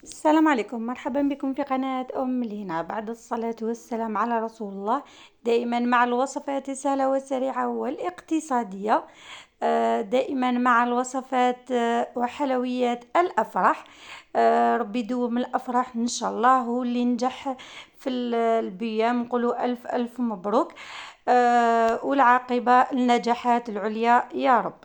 السلام عليكم، مرحبا بكم في قناة أم لينا. بعد الصلاة والسلام على رسول الله، دائما مع الوصفات السهلة والسريعة والاقتصادية. دائما مع الوصفات وحلويات الأفراح. ربي يدوم الأفراح إن شاء الله، هو اللي نجح في البيئة. نقولوا ألف ألف مبروك، والعاقبة النجاحات العليا يا رب.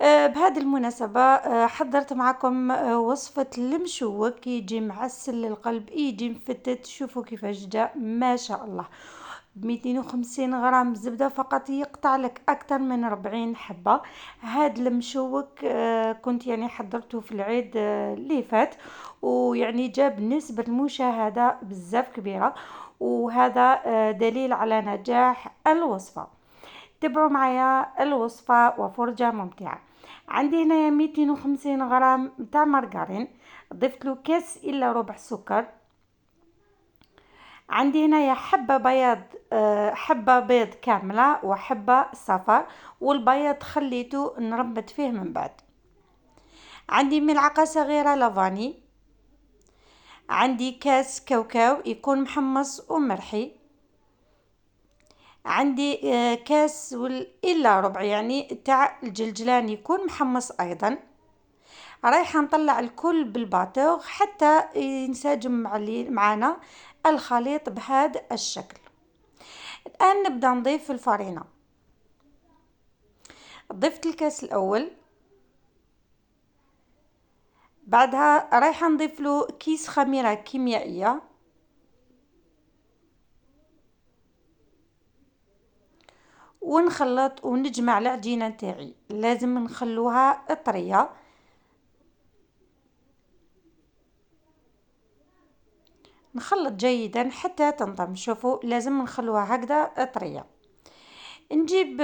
بهذه المناسبة حضرت معكم وصفة المشوك، يجي معسل للقلب، يجي مفتت. شوفوا كيفاش جا ما شاء الله. ب250 غرام زبدة فقط يقطع لك أكثر من 40 حبة. هذا المشوك كنت يعني حضرته في العيد اللي فات، ويعني جاب نسبة المشاهدة بزاف كبيرة، وهذا دليل على نجاح الوصفة. تابعوا معايا الوصفة وفرجة ممتعة. عندي هنا 250 غرام تاع مارغرين، ضفت له كاس الا ربع سكر. عندي هنا حبة بياض، حبة بيض كاملة وحبة صفار، والبياض خليته نربط فيه من بعد. عندي ملعقة صغيرة لافاني. عندي كاس كاوكاو يكون محمص ومرحي. عندي كاس الا ربع يعني تاع الجلجلان يكون محمص ايضا. رايحه نطلع الكل بالباتوغ حتى ينسجم معنا الخليط بهذا الشكل. الان نبدا نضيف الفرينه. ضفت الكاس الاول، بعدها رايحه نضيف له كيس خميره كيميائيه، ونخلط ونجمع العجينه تاعي. لازم نخلوها طريه، نخلط جيدا حتى تنضم. شوفوا لازم نخلوها هكذا طريه. نجيب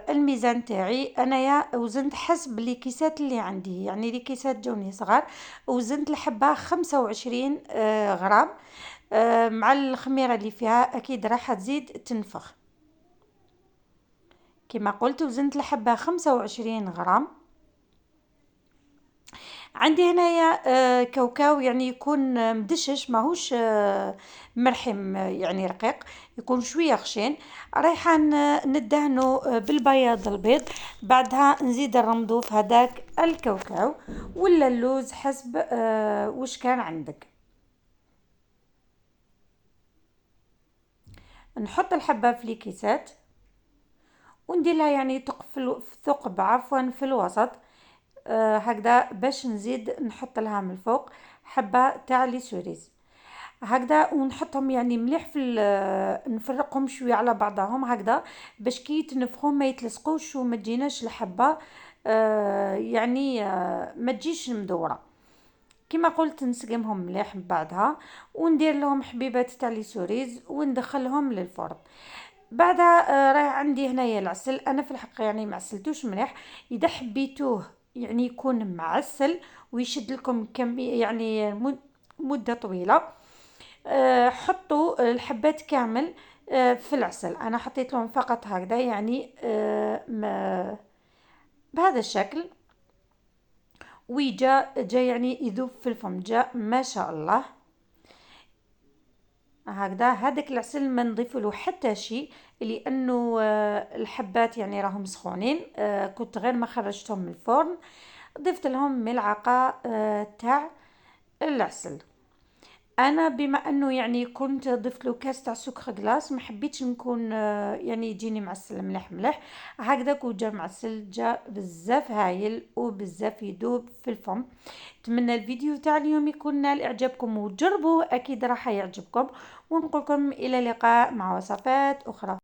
الميزان تاعي. انايا وزنت حسب لي كيسات اللي عندي، يعني لي كيسات جوني صغار. وزنت الحبه 25 غرام. مع الخميره اللي فيها اكيد راح تزيد تنفخ. كما قلت وزنت الحبه 25 غرام. عندي هنايا كاوكاو يعني يكون مدشش، ماهوش مرحم يعني رقيق، يكون شويه خشين. رايحه ندهنه بالبياض البيض، بعدها نزيد الرمضوف هذاك الكاوكاو ولا اللوز حسب وش كان عندك. نحط الحبه في الكيسات وندير لها يعني تقفل في ثقب، عفوا في الوسط. هكذا باش نزيد نحط لها من الفوق حبه تاع لي سوريز هكذا، ونحطهم يعني مليح نفرقهم شويه على بعضهم هكذا، باش كي يتنفخوا ما يتلصقوش وما تجيناش الحبه يعني ما تجيش مدوره. كما قلت نسقمهم مليح من بعدها، وندير لهم حبيبات تاع لي سوريز وندخلهم للفرن. بعدها راه عندي هنايا العسل. انا في الحق يعني ما عسلتوش مليح. اذا حبيتوه يعني يكون معسل ويشد لكم كم يعني مده طويله، حطوا الحبات كامل في العسل. انا حطيت لهم فقط هكذا يعني بهذا الشكل. جا يعني يذوب في الفم، جا ما شاء الله هكذا. هذاك العسل ما نضيف له حتى شيء، لانه الحبات يعني راهم سخونين. كنت غير ما خرجتهم من الفرن ضفت لهم ملعقه تاع العسل. انا بما انه يعني كنت ضفت له كاس تاع سكر غلاس، ما حبيتش نكون يعني يجيني معسل مليح مليح هكذاك. وجا معسل جا بزاف هايل وبزاف يدوب في الفم. اتمنى الفيديو تاع اليوم يكون نال اعجابكم وجربوه، اكيد راح يعجبكم. ونقولكم الى اللقاء مع وصفات اخرى.